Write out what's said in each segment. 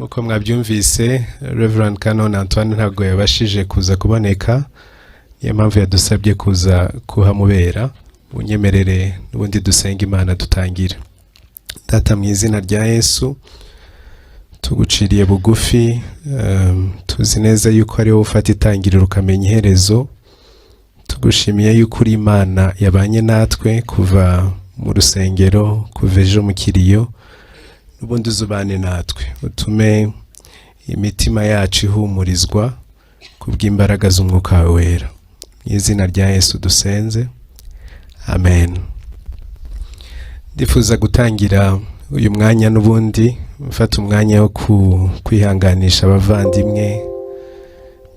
uko mwabyumvise Reverend Canon Antoine ntago yabashije kuza kuboneka, niyo mpamvu yadusabye kuza kuhamubera. Unyemerere n'ubundi dusenga Imana dutangire. Data mu izina rya Yesu tuguciriye bugufi, tuzi neza yuko ari wowe ufata itangiriro ukamenya iherezo. Tugushimiye yuko uri Imana yabanye natwe kuva mu rusengero, kuva ejo mu kiriyo, n'ubundi uzubane natwe, utume imitima yacu ihumurizwa kubw'imbaraga z'umwuka wawe wera. Mu izina rya Yesu dusenze, amen. Ndifuza gutangira uyu mwanya n'ubundi mfata umwanya wo kwihanganisha abavandimwe,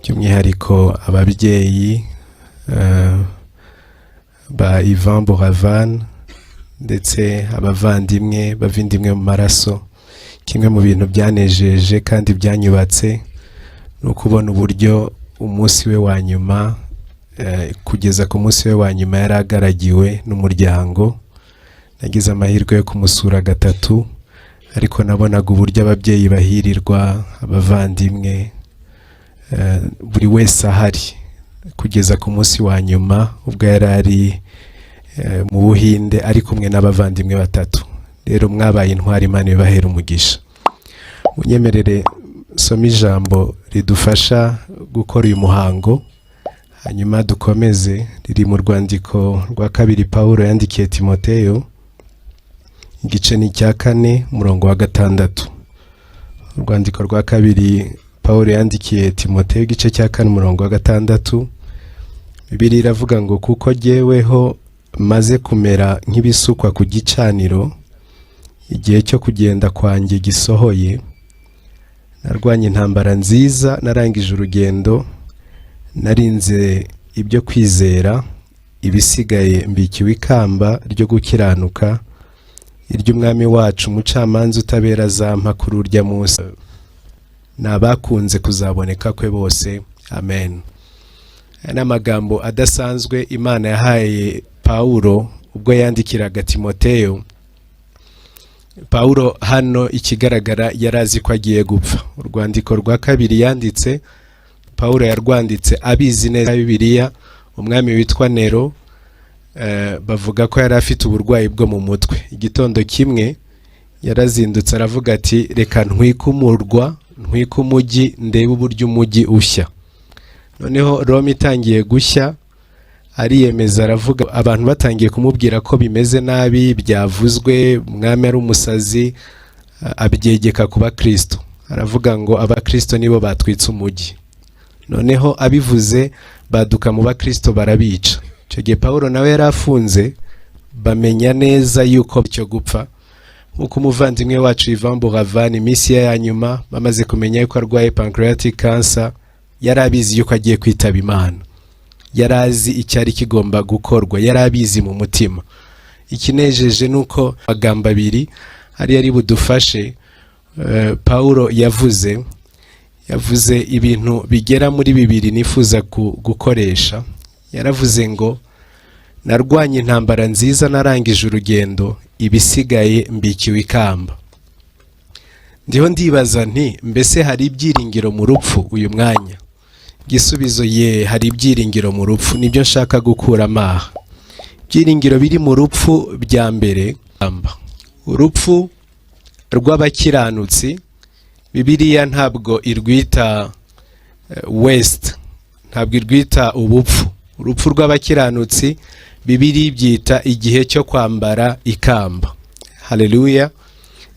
by'umwihariko ababyeyi ba Ivan Boravan ndetse abavandimwe bavindimwe mu maraso. Kimwe mu bintu byanejeje kandi byanyubatse no kubona uburyo umunsi we wa nyuma, kugeza ku munsi we wa nyuma yaragaragiwe n'umuryango. Nagize amahirwe yo kumusura gatatu, ariko nabonaga uburyo ababyeyi bahirirwa, abavandimwe, buri wese ahari kugeza ku munsi wa nyuma ubwo yarari mu Buhinde ari kumwe n'abavandimwe batatu. Rero mwabaye intwari, Imana ibahera umugisha. Unyemerere soma ijambo ridufasha gukora uyu muhango, hanyuma dukomeze. Riri mu rwandiko rwa kabiri Paulo yandikiye Timoteyo, igice ni cya 4 umurongo wa 6. Urwandiko rwa kabiri Paulo yandikiye Timoteyo igice cya 4 umurongo wa 6. Bibiliya iravuga ngo kuko jyeweho maze kumera nk'ibisukwa ku gicaniro, igihe cyo kugenda kwanjye gisohoye, narwanye intambara nziza, narangije urugendo, narinze ibyo kwizera, ibisigaye mbikiwe ikamba ryo gukiranuka, iry'umwami wacu umucamanza utabera azampa kuri urya munsi, n'abakunze kuzaboneka kwe bose, amen. N'amagambo adasanzwe Imana yahaye Paulo ubwo yandikiraga Timoteyo. Paulo hano ikigaragara yarazi ko agiye gupfa. Urwandiko rwa kabiri yanditse, Paulo yarwanditse abizi neza Bibiliya. Umwami witwa Nero, bavuga ko yari afite uburwayi bwo mu mutwe. Igitondo kimwe yarazindutse aravuga ati reka ntwike umurwa, ntwike umujyi, ndebe uburyo umujyi ushya. Noneho Roma itangiye gushya, ariyemeza aravuga, abantu batangiye kumubwira ko bimeze nabi, byavuzwe umwami ari umusazi, abyegeka ku bakristo. Aravuga ngo abakristo nibo batwitse umujyi. Noneho abivuze baduka mu bakristo barabica. Icyo gihe Paulo nawe yarafunze, bamenya neza yuko cyo gupfa. Nk'uko umuvandimwe wacu Ivan Boravan iminsi ya nyuma bamaze kumenya yuko arwaye pancreatic cancer, yarabizi yuko agiye kwitaba Imana. Yarazi icyari kigomba gukorwa, yarabizi mu mutima. Ikinejeje nuko amagambo abiri ari budufashe. Paulo yavuze ibintu bigera muri 2 nifuza gukoresha. Yaravuze ngo narwanye intambara nziza, narangije urugendo, ibisigaye mbikiwe ikamba. Ndiho ndibaza nti mbese hari ibyiringiro mu rupfu uyu mwanya? Gisubizo hari ibyiringiro mu rupfu. Nibyo nshaka gukura amaha. Ibyiringiro biri mu rupfu bya mbere, urupfu rw'abakiranutsi. Bibiliya ntabwo irwita west, ntabwo irwita ubupfu. Urupfu rw'abakiranutsi Bibiliya ibyita igihe cyo kwambara ikamba. Haleluya.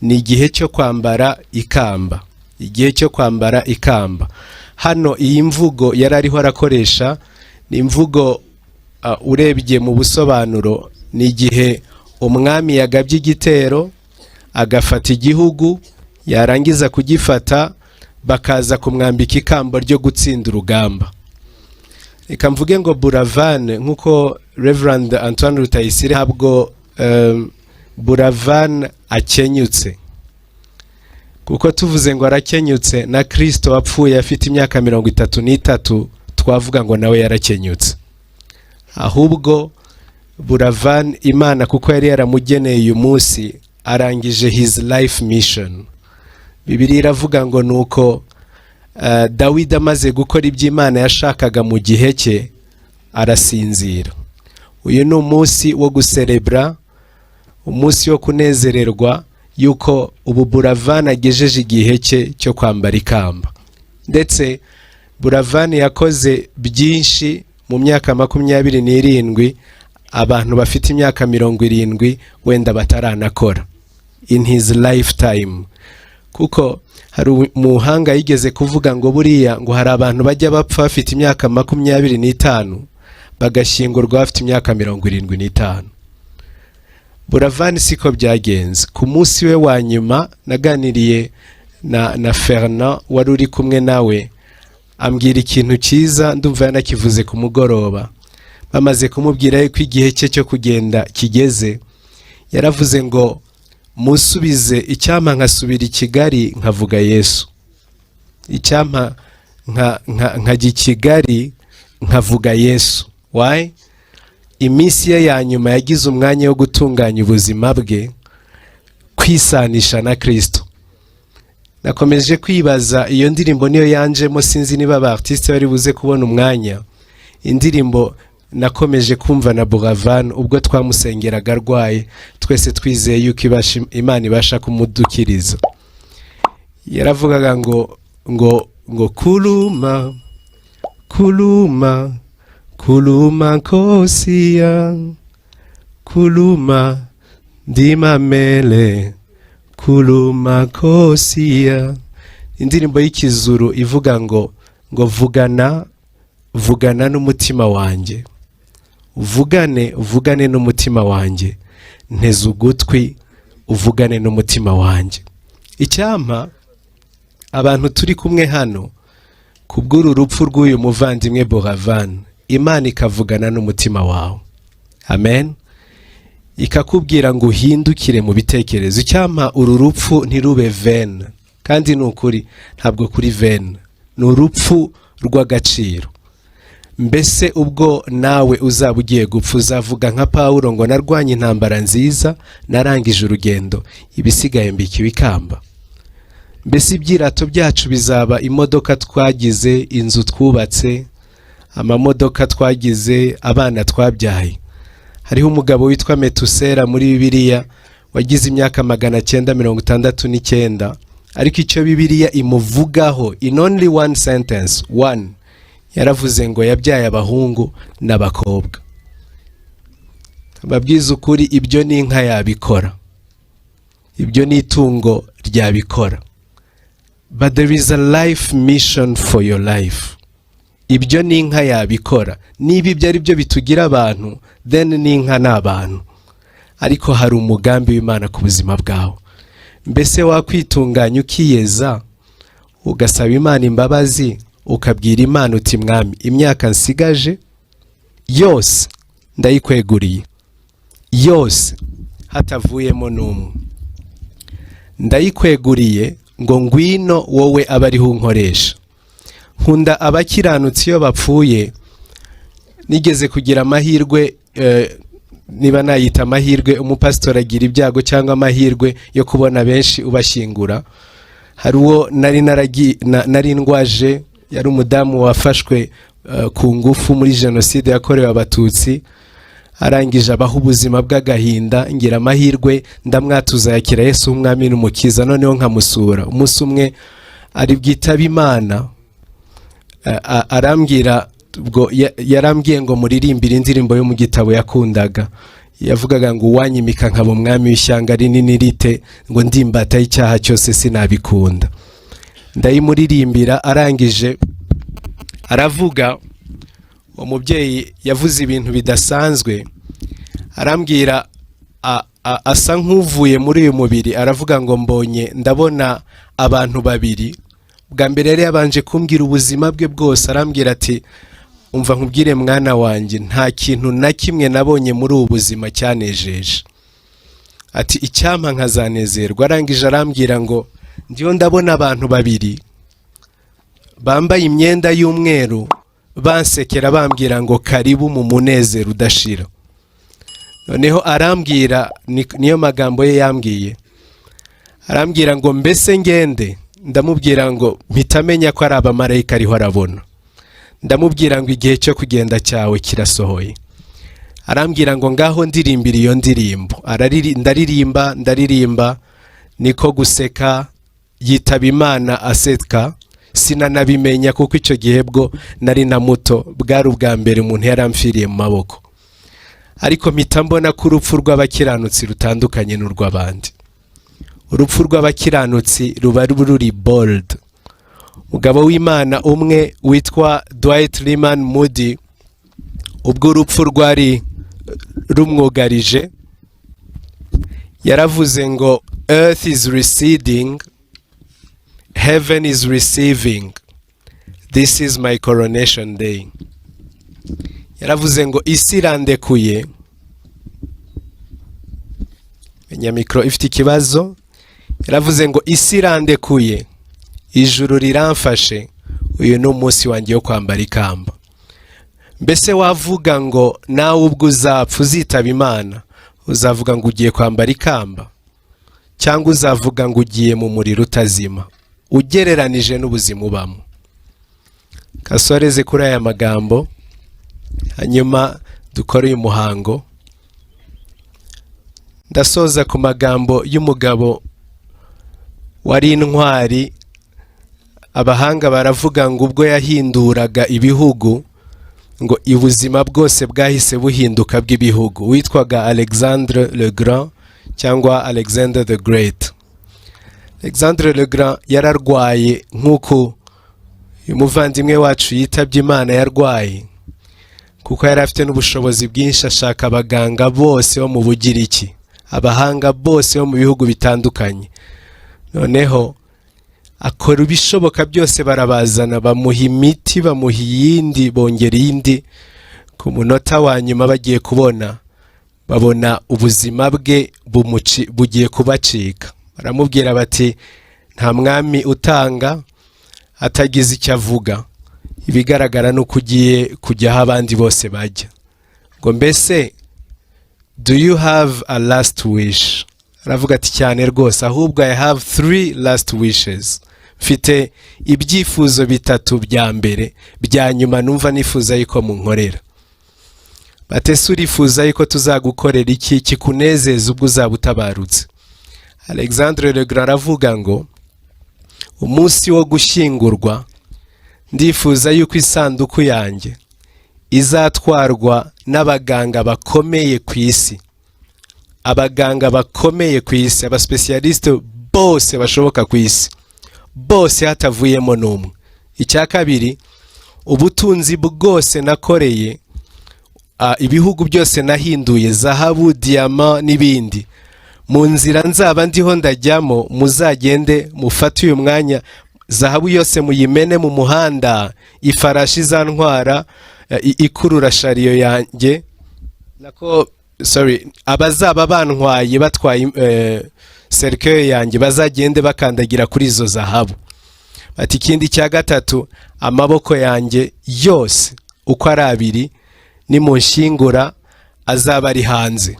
Ni igihe cyo kwambara ikamba, igihe cyo kwambara ikamba. Hano iyi mvugo yarariho arakoresha ni imvugo urebye mu busobanuro, ni igihe umwami yagabye igitero, agafata igihugu, yarangiza kugifata bakaza kumwambika ikamba ryo gutsinda urugamba. Reka mvuge ngo Boravan, nkuko Reverend Antoine Rutayisire, ntabwo Boravan akenyutse, kuko tuvuze ngo arakenyutse na Kristo wapfuye afite imyaka 33 twavuga ngo nawe yarakenyutse. Ahubwo Boravan Imana kuko yari yaramugeneye uyu munsi arangije his life mission. Bibiliya iravuga ngo nuko Dawidi amaze gukora iby'Imana yashakaga mu gihe cye arasinzira. Uyu ni umunsi wo guserebra, umunsi wo kunezererwa yuko ubu Buravani agejeje igihe cye cyo kwambara ikamba. Ndetse Buravani yakoze byinshi mu myaka 27 abantu bafite imyaka 70 wenda bataranakora in his lifetime. Kuko hari umuhanga yigeze kuvuga ngo buriya ngo hari abantu bajya bapfa bafite imyaka 25 bagashyingurwa bafite imyaka 75. Buravani siko byagenze. Ku munsi we wa nyuma naganiriye na Fernand wari uri kumwe nawe, ambwira ikintu cyiza ndumva yanakivuze ku mugoroba. Bamaze kumubwira yuko igihe cye cyo kugenda kigeze, yaravuze ngo musubize icyampa nkasubira i Kigali nkavuga Yesu, icyampa nkajya i Kigali nkavuga Yesu. Why? Iminsi ye ya nyuma yagize umwanya wo gutunganya ubuzima bwe, kwisanisha na Kristo. Nakomeje kwibaza iyo ndirimbo niyo yanjemo, sinzi niba aba artiste bari buze kubona umwanya. Indirimbo nakomeje kumva na Buravani ubwo twamusengeraga arwaye, twese twizeye yuko Imana ibasha kumudukiriza. Yaravugaga ngo kuluma kuluma kuluma kosiya kuluma ndimamele kuluma kosiya. Indirimbo y'ikizuru ivuga ngo vugana n'umutima wanjye, uvugane n'umutima wanjye, nteze ugutwi uvugane n'umutima wanjye. Icyampa abantu turi kumwe hano kubw'uru rupfu rw'uyu muvandimwe Buravani, Imana ikavugana n'umutima wawe. Amen. Ikakubwira ngo uhindukire mu bitekerezo. Icyampa uru rupfu ntirube vene, kandi ni ukuri ntabwo kuri vene, ni urupfu rw'agaciro. Mbese ubwo nawe uzaba ugiye gupfa uzavuga nka Pawulo ngo narwanye intambara nziza, narangije urugendo, ibisigaye mbikiwe ikamba. Mbese ibyirato byacu bizaba imodoka twagize, inzu twubatse, amamodoka twagize, abana twabyaye. Hariho umugabo witwa Metusera muri Bibiliya wagize imyaka 969, ariko icyo Bibiliya imuvugaho in only one sentence, one, yaravuze ngo yabyaye abahungu n'abakobwa. Babwiza ukuri ibyo ni inka yabikora, ibyo ni itungo ryabikora. But there is a life mission for your life. Ibyo ni inka yabikora. Niba ibyo ari byo bitugira abantu, then ni inka n'abantu. Ariko hari umugambi w'Imana ku buzima bwawe. Mbese wakwitunganya ukiyeza, ugasaba Imana imbabazi, ukabwira Imana uti mwami, imyaka nsigaje yose ndayikweguriye, yose hatavuyemo n'umwe, ndayikweguriye ngo ngwino wowe abariho unkoresha. Nkunda abakiranutsi iyo bapfuye. Nigeze kugira amahirwe, niba nayita amahirwe, umupasitori agira ibyago cyangwa amahirwe yo kubona benshi ubashyingura. Hari uwo nari ndwaje, yari umudamu wafashwe ku ngufu muri jenoside yakorewe Abatutsi, arangije abaho ubuzima bw'agahinda. Ngira amahirwe ndamwatuza yakira Yesu umwami n'umukiza, noneho nkamusura. Umunsi umwe ari bwitaba Imana, arambwira ubwo yarambwiye ngo muririmbire indirimbo yo mu gitabo yakundaga. Yavugaga ngo uwanyimika nkaba umwami w'ishyanga rinini rite, ngo ndimbata icyaha cyose sinabikunda. Ndayimuririmbira, arangije aravuga. Umubyeyi yavuze ibintu bidasanzwe, arambwira asa nk'uvuye muri uyu mubiri, aravuga ngo ndabona abantu babiri. Bwa mbere yari yabanje kumbwira ubuzima bwe bwose, arambwira ati umva nkubwire mwana wanjye, nta kintu na kimwe nabonye muri ubu buzima cyanejeje. Ati icyampa nkazanezerwa. Arangije arambwira ngo ndiyo ndabona abantu babiri bambaye imyenda y'umweru bansekera bambwira ngo karibu mu munezero udashira. Noneho arambwira, niyo magambo ye yambwiye, arambwira ngo mbese ngende ndamubwira ngo mpitamenya ko ari abamarayika ariho arabona. Ndamubwira ngo igihe cyo kugenda cyawe kirasohoye. Arambwira ngo ngaho ndirimbira iyo ndirimbo. Ndaririmba niko guseka yitaba Imana aseka. Sinanabimenya kuko icyo gihe bwo nari na muto, bwari ubwa mbere umuntu yaramfiriye mu maboko. Ariko mpita mbona ko urupfu rw'abakiranutsi rutandukanye n'urw'abandi. Urupfu rw'abakiranutsi ruba ruri bold. Umugabo w'Imana umwe witwa Dwight Lyman Moody, ubwo urupfu rwari rumwugarije, yaravuze ngo earth is receding, heaven is receiving, this is my coronation day. Yaravuze ngo isi irandekuye, nyamikro ifite ikibazo. Yaravuze ngo isi irandekuye, ijuru riramfashe, uyu ni umunsi wanjye wo kwambara ikamba. Mbese wavuga ngo nawe ubwo uzapfa uzitaba Imana, uzavuga ngo ugiye kwambara ikamba, cyangwa uzavuga ngo ugiye mu muriro utazima ugereranije n'ubuzima ubamo? Kasoreze kuri aya magambo, hanyuma dukore uyu muhango. Ndasoza ku magambo y'umugabo wari intwari. Abahanga baravuga ngo ubwo yahinduraga ibihugu, ngo ubuzima bwose bwahise buhinduka bw'ibihugu, witwaga Alexandre le Grand cyangwa Alexander the Great. Alexandre le Grand yararwaye nk'uko umuvandimwe wacu yitabye Imana yarwaye, kuko yari afite n'ubushobozi bwinshi. Ashaka abaganga bose bo mu Bugiriki, abahanga bose bo mu bihugu bitandukanye, noneho akora ibishoboka byose, barabazana, bamuha imiti, bamuha iyindi, bongera iyindi. Ku munota wa nyuma bagiye babona ubuzima bwe bugiye kubacika. Baramubwira bati nta mwami utanga atagize icyo avuga, ibigaragara nuko ugiye kujya aho abandi bose bajya. Ngo mbese do you have a last wish? Aravuga ati cyane rwose, ahubwo I have 3 last wishes. Mfite ibyifuzo bitatu bya mbere bya nyuma numva nifuza yuko munkorera. Batese urifuza yuko tuzagukorera iki kikunezeza ubwo uzaba utabarutse? Alexandre le Grand aravuga ngo umunsi wo gushyingurwa ndifuza yuko isanduku yanjye izatwarwa n'abaganga bakomeye ku isi. Abaganga bakomeye ku isi, abaspecialiste bose bashoboka ku isi, bose hatavuyemo n'umwe. Icya kabiri, ubutunzi bwose nakoreye, ibihugu byose nahinduye, zahabu, diyama n'ibindi, mu nzira nzaba ndiho ndajyamo muzagende mufate uyu mwanya, zahabu yose muyimene mu muhanda, ifarashi zantwara ikurura shariyo yanjye, abazaba bantwaye batwaye cercueil yanjye bazagende bakandagira kuri izo zahabu. Ati ikindi cya gatatu, amaboko yanjye yose uko ari abiri nimunshingura azaba ari hanze.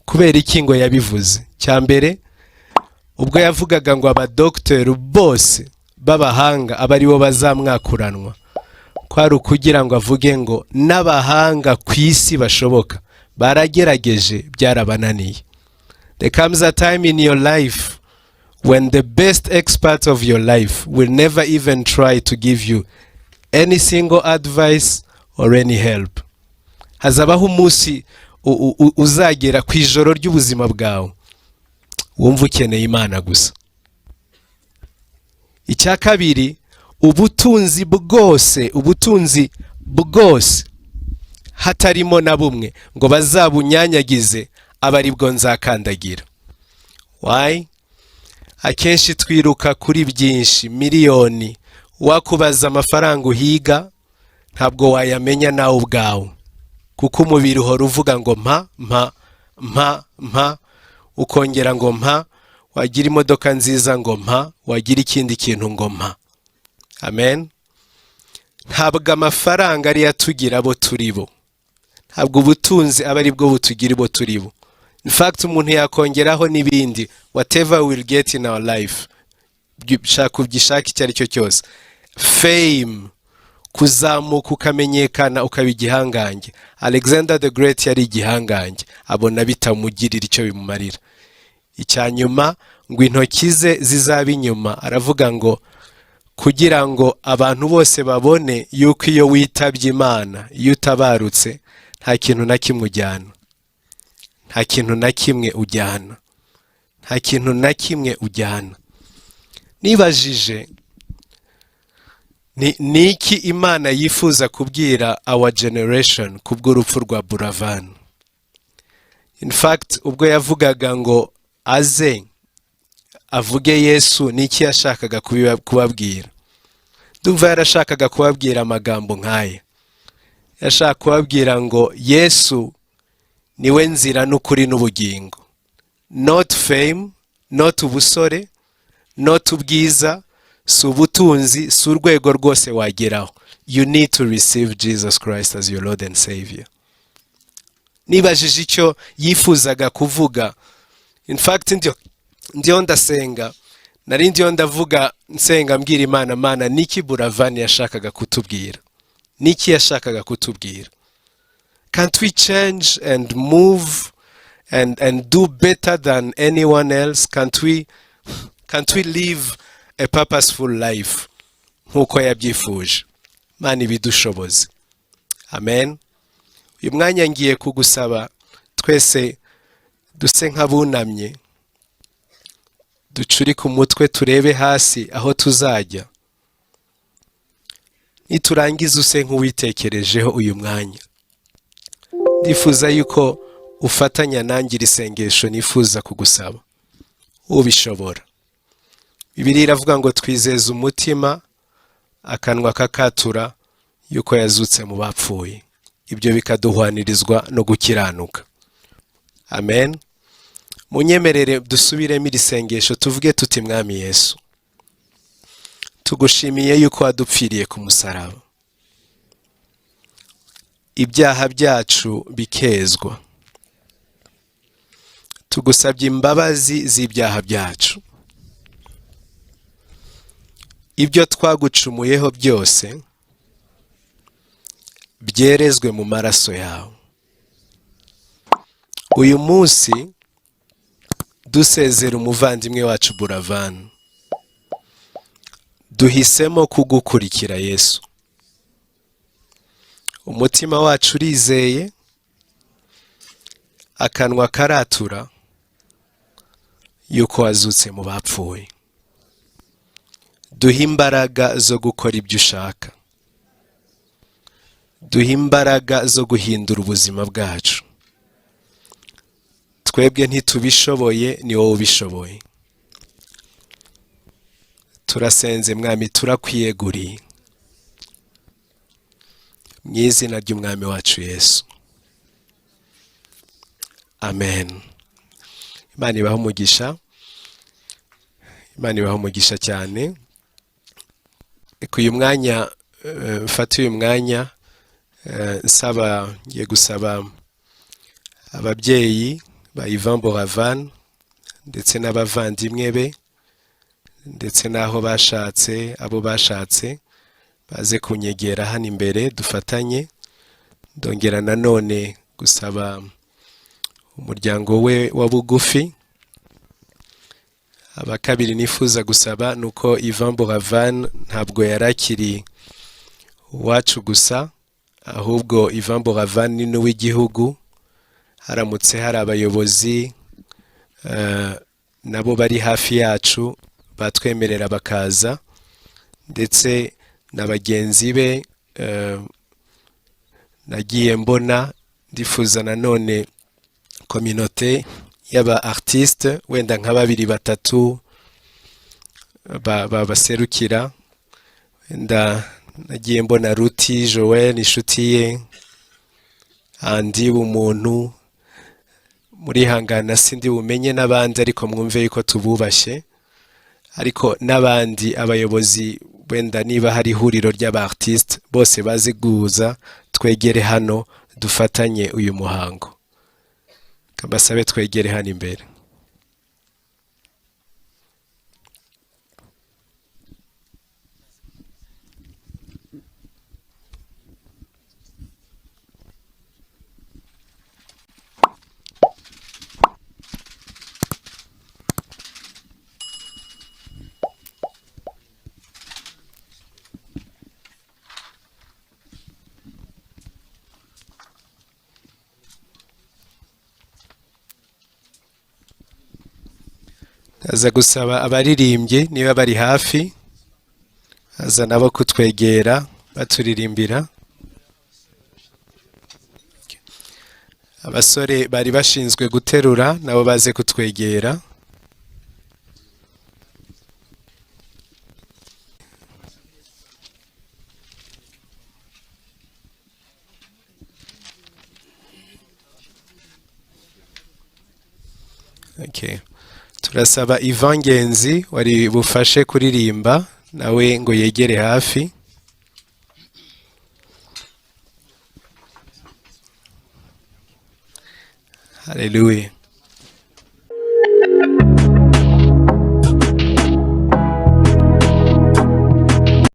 Kubera iki ngo yabivuze? Cya mbere, ubwo yavugaga ngo abadokiteri bose b'abahanga aba ari bo bazamwakuranwa, kwari ukugira ngo avuge ngo n'abahanga ku isi bashoboka baragerageje byarabananiye. There comes a time in your life when the best experts of your life will never even try to give you any single advice or any help. Hazabaho umunsi uzagera ku ijoro ry'ubuzima bwawe wumva ukeneye Imana gusa. Icya kabiri, ubutunzi bwose hatarimo na bumwe ngo bazabunyanyagize aba aribwo nzakandagira. Why? Akenshi twiruka kuri byinshi, miliyoni, wakubaza amafaranga uhiga ntabwo wayamenya nawe ubwawe, kuko umubiri uhora uvuga ngo mpa, ukongera ngo mpa, wagira imodoka nziza ngo mpa, wagira ikindi kintu ngo mpa. Amen. Ntabwo amafaranga ari yatugira abo turibo, ntabwo ubutunzi aba aribwo butugira abo turibo. In fact, umuntu yakongeraho n'ibindi, whatever we'll get in our life, shaka ugishaka icyo ari cyo cyose. Fame, kuzamuka ukamenyekana ukaba igihangange. Alexander the Great yari igihangange, abona bitamugirira icyo bimumarira. Icyanyuma ngo intoki ze zizaba inyuma, aravuga ngo kugira ngo abantu bose babone yuko iyo witabye Imana, iyo utabarutse, nta kintu na kimwe ujyana, nta kintu na kimwe ujyana, nta kintu na kimwe ujyana. Nibajije ni iki Imana yifuza kubwira our generation kubw'urupfu rwa Buravan. In fact, ubwo yavugaga ngo aze avuge Yesu, ni iki yashakaga kubabwira? Ndumva yarashakaga kubabwira amagambo nk'aya. Yashaka kubabwira ngo Yesu niwe nzira n'ukuri n'ubugingo. Not fame, not ubusore, not ubwiza, si ubutunzi, si urwego rwose wageraho. You need to receive Jesus Christ as your Lord and Savior. Nibajije icyo yifuzaga kuvuga. In fact, ndiyo ndasenga, nari ndiyo ndavuga nsenga mbwira Imana, Mana niki Buravan yashakaga kutubwira? Niki yashakaga kutubwira? Can't we change and move and do better than anyone else? Can't we live a purposeful life nkuko yabyifuje? Mana ibidushoboze. Amen. Uyu mwanya ngiye kugusaba twese duse nk'abunamye, ducurike umutwe turebe hasi aho tuzajya. Niturangiza use nk'uwitekerejeho uyu mwanya. Ndifuza yuko ufatanya nanjye iri sengesho nifuza kugusaba. Ubishobora. Bibiliya iravuga ngo twizeze umutima, akanwa kakatura yuko yazutse mu bapfuye. Ibyo bikaduhwanirizwa no gukiranuka. Amen. Munyemerere dusubiremo iri sengesho tuvuge tuti Mwami Yesu, tugushimiye yuko wadupfiriye ku musaraba. Ibyaha byacu bikezwa. Tugusabye imbabazi z'ibyaha byacu. Ibyo twagucumuyeho byose byerezwe mu maraso yawe. Uyu munsi dusezera umuvandimwe wacu Buravan, duhisemo kugukurikira Yesu. Umutima wacu urizeye, akanwa karatura yuko wazutse mu bapfuye. Duha imbaraga zo gukora ibyo ushaka. Duha imbaraga zo guhindura ubuzima bwacu. Twebwe ntitubishoboye, ni wowe ubishoboye. Turasenze Mwami, turakwiyeguriye mu izina ry'Umwami wacu Yesu. Amen. Imana ibahe umugisha. Imana ibahe umugisha cyane. Uyu mwanya mfata uyu mwanya ngiye gusaba ababyeyi ba Ivan Buravan ndetse n'abavandimwe be ndetse n'aho bashatse, abo bashatse baze kunyegera hano imbere dufatanye. Ndongera nanone gusaba umuryango we wa bugufi. Abakabiri nifuza gusaba nuko Ivan Buravan ntabwo yarakiri uwacu gusa, ahubwo Ivan Buravan ni n'uw'igihugu. Haramutse hari abayobozi nabo bari hafi yacu batwemerera bakaza, ndetse na bagenzi be nagiye mbona. Ndifuza nanone communauté y'aba artiste wenda nka babiri batatu baserukira. Wenda nagiye mbona Ruti Joel inshuti ye, andi umuntu muri hangana sindi bumenye n'abandi, ariko mwumve yuko tububashye. Ariko n'abandi abayobozi wenda niba hari ihuriro ry'aba artiste bose bazi guza twegere hano dufatanye uyu muhango. Kabasabe twegere hano imbere. aza gusaba abaririmbyi niba bari hafi aza nabo kutwegera baturirimbira. Abasore bari bashinzwe guterura nabo baze kutwegera. Okay. Turasaba Ivangenzi wari bufashe kuririmba nawe ngo yegere hafi. Haleluya.